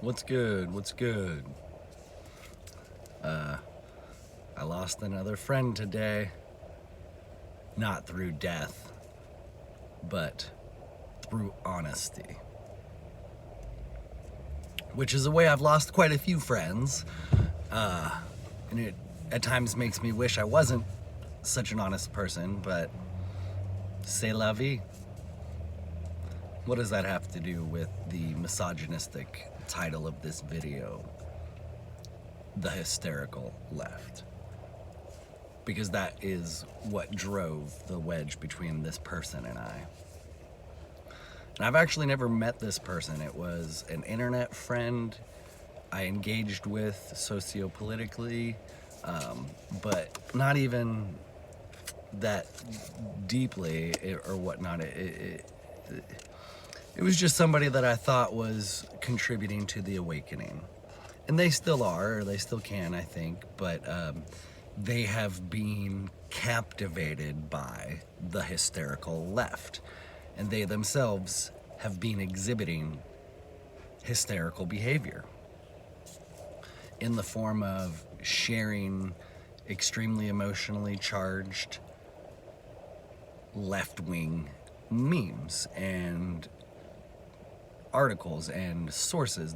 What's good? What's good? I lost another friend today. Not through death, but through honesty. Which is a way I've lost quite a few friends. And it at times makes me wish I wasn't such an honest person, but c'est la vie. What does that have to do with the misogynistic title of this video? The hysterical left. Because that is what drove the wedge between this person and I. And I've actually never met this person. It was an internet friend I engaged with sociopolitically, but not even that deeply or whatnot. It was just somebody that I thought was contributing to the awakening. And they still are, or they still can, I think, but they have been captivated by the hysterical left. And they themselves have been exhibiting hysterical behavior in the form of sharing extremely emotionally charged left-wing memes and articles and sources.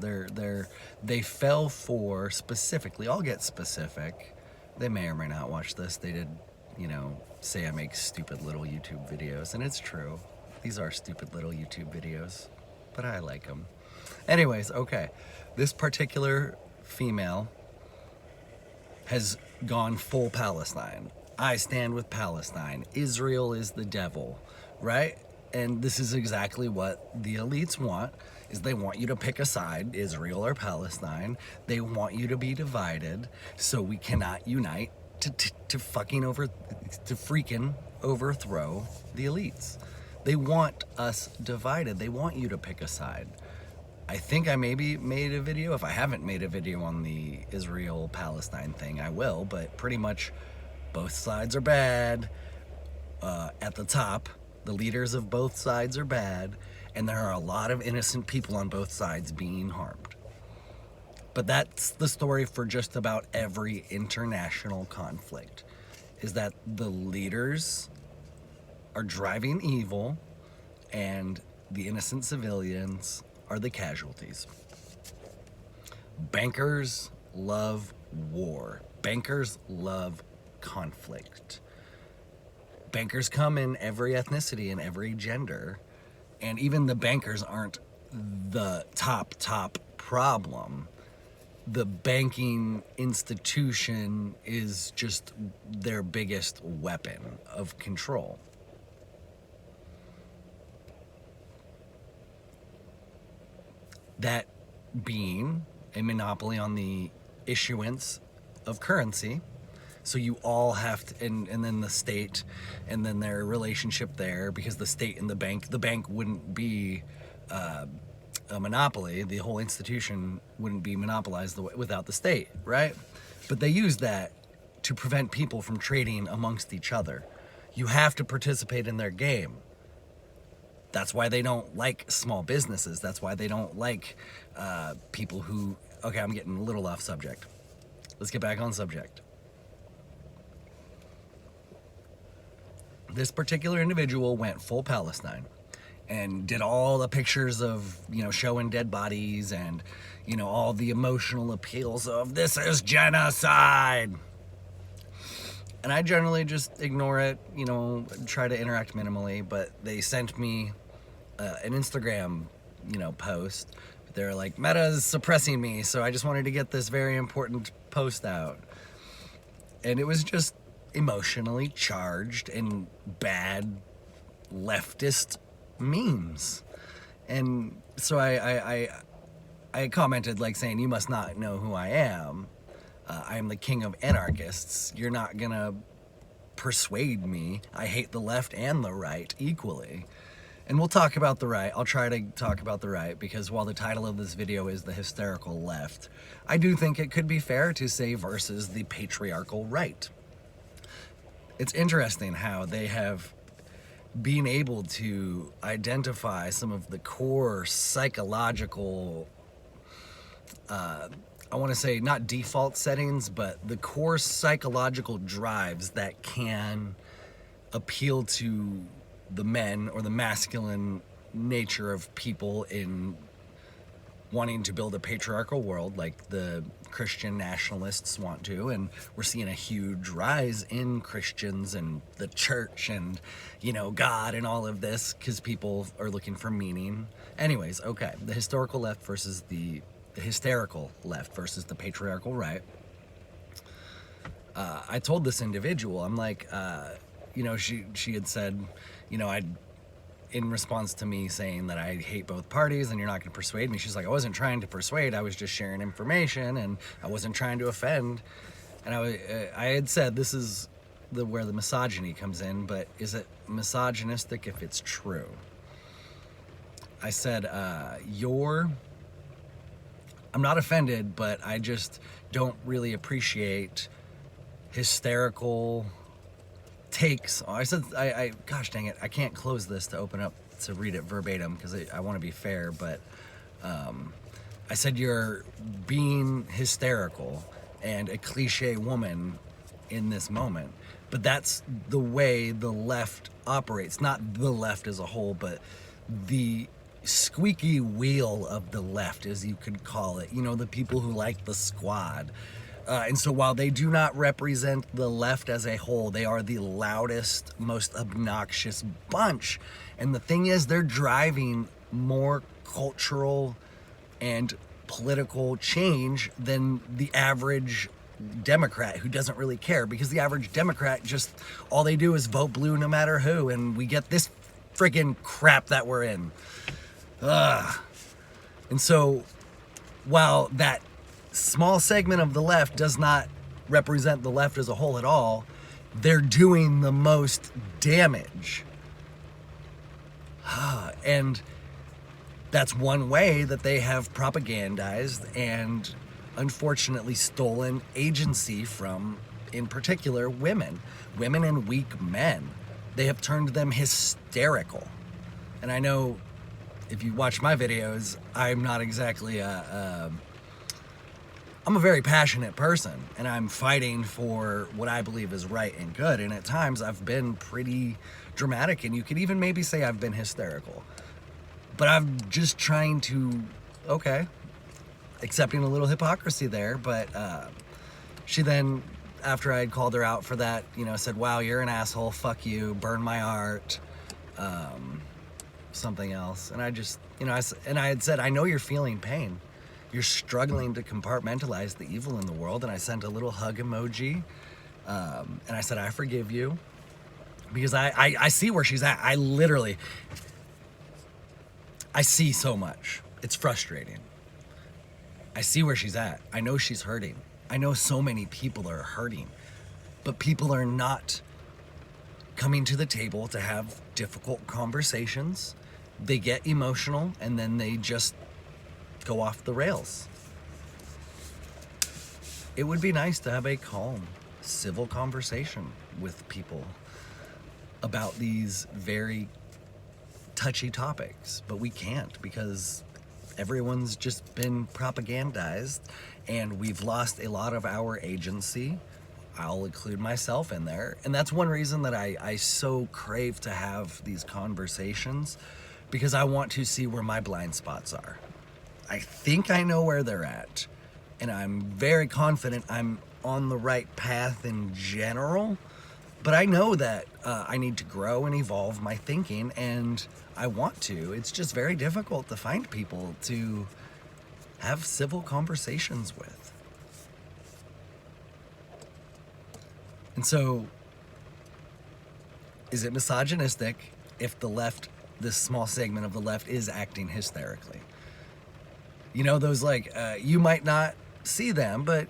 They fell for specifically, I'll get specific, they may or may not watch this. They did, say I make stupid little YouTube videos, and it's true. These are stupid little YouTube videos, but I like them. Anyways, okay. This particular female has gone full Palestine. I stand with Palestine. Israel is the devil, right? And this is exactly what the elites want, is they want you to pick a side, Israel or Palestine. They want you to be divided so we cannot unite to freaking overthrow the elites. They want us divided. They want you to pick a side. I think I maybe made a video. If I haven't made a video on the Israel-Palestine thing, I will, but pretty much both sides are bad. At the top, the leaders of both sides are bad, and there are a lot of innocent people on both sides being harmed. But that's the story for just about every international conflict, is that the leaders are driving evil and the innocent civilians are the casualties. Bankers love war. Bankers love conflict. Bankers come in every ethnicity and every gender, and even the bankers aren't the top problem. The banking institution is just their biggest weapon of control. That being a monopoly on the issuance of currency. So you all have to, and then the state, and then their relationship there, because the state and the bank wouldn't be a monopoly. The whole institution wouldn't be monopolized without the state, right? But they use that to prevent people from trading amongst each other. You have to participate in their game. That's why they don't like small businesses. That's why they don't like people who... Okay, I'm getting a little off subject. Let's get back on subject. This particular individual went full Palestine and did all the pictures of, showing dead bodies and, all the emotional appeals of this is genocide. And I generally just ignore it, try to interact minimally, but they sent me an Instagram, post. They're like, Meta's suppressing me, so I just wanted to get this very important post out. And it was just emotionally charged and bad leftist memes. And so I commented saying, you must not know who I am. I am the king of anarchists. You're not gonna persuade me. I hate the left and the right equally. And we'll talk about the right. I'll try to talk about the right, because while the title of this video is the hysterical left, I do think it could be fair to say versus the patriarchal right. It's interesting how they have been able to identify some of the core psychological I want to say not default settings, but the core psychological drives that can appeal to the men or the masculine nature of people in wanting to build a patriarchal world like the Christian nationalists want to. And we're seeing a huge rise in Christians and the church and, you know, God and all of this because people are looking for meaning. Anyways, okay, the hysterical left versus the patriarchal right. I told this individual, I'm like, you know, she had said, you know, in response to me saying that I hate both parties and you're not going to persuade me, she's like, I wasn't trying to persuade, I was just sharing information and I wasn't trying to offend. And I had said, this is where the misogyny comes in, but is it misogynistic if it's true? I said, I'm not offended, but I just don't really appreciate hysterical takes. I said, gosh dang it, I can't close this to open up to read it verbatim because I want to be fair, but I said, you're being hysterical and a cliche woman in this moment, but that's the way the left operates. Not the left as a whole, but the squeaky wheel of the left, as you could call it. You know, the people who like the squad. And so while they do not represent the left as a whole, they are the loudest, most obnoxious bunch. And the thing is, they're driving more cultural and political change than the average Democrat who doesn't really care, because the average Democrat just, all they do is vote blue no matter who, and we get this friggin' crap that we're in. Ugh. And so while that small segment of the left does not represent the left as a whole at all, they're doing the most damage. And that's one way that they have propagandized and unfortunately stolen agency from, in particular, women and weak men. They have turned them hysterical. And I know if you watch my videos, I'm not exactly I'm a very passionate person, and I'm fighting for what I believe is right and good. And at times I've been pretty dramatic, and you could even maybe say I've been hysterical. But I'm just trying to, okay, accepting a little hypocrisy there. But she then, after I had called her out for that, you know, said, wow, you're an asshole, fuck you, burn my art, something else. And I just, you know, I had said, I know you're feeling pain. You're struggling to compartmentalize the evil in the world. And I sent a little hug emoji. And I said, I forgive you. Because I see where she's at. I see so much. It's frustrating. I see where she's at. I know she's hurting. I know so many people are hurting. But people are not coming to the table to have difficult conversations. They get emotional and then they just go off the rails. It would be nice to have a calm, civil conversation with people about these very touchy topics, but we can't because everyone's just been propagandized and we've lost a lot of our agency. I'll include myself in there. And that's one reason that I so crave to have these conversations, because I want to see where my blind spots are. I think I know where they're at, and I'm very confident I'm on the right path in general, but I know that I need to grow and evolve my thinking, and I want to. It's just very difficult to find people to have civil conversations with. And so, is it misogynistic if the left, this small segment of the left, is acting hysterically? You know, those like, you might not see them, but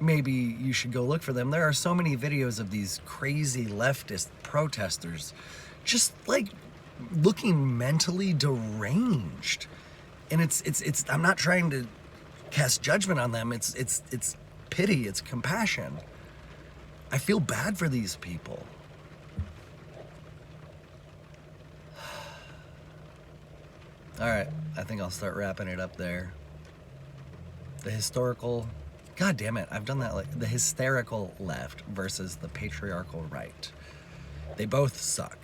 maybe you should go look for them. There are so many videos of these crazy leftist protesters just like looking mentally deranged. And it's I'm not trying to cast judgment on them. It's pity, it's compassion. I feel bad for these people. All right, I think I'll start wrapping it up there. the historical, god damn it, I've done that, like the hysterical left versus the patriarchal right. They both suck.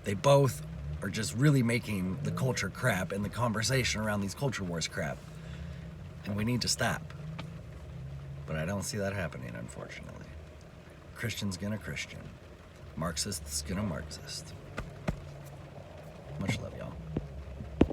They both are just really making the culture crap and the conversation around these culture wars crap. And we need to stop. But I don't see that happening, unfortunately. Christian's gonna Christian. Marxist's gonna Marxist. Much love, y'all.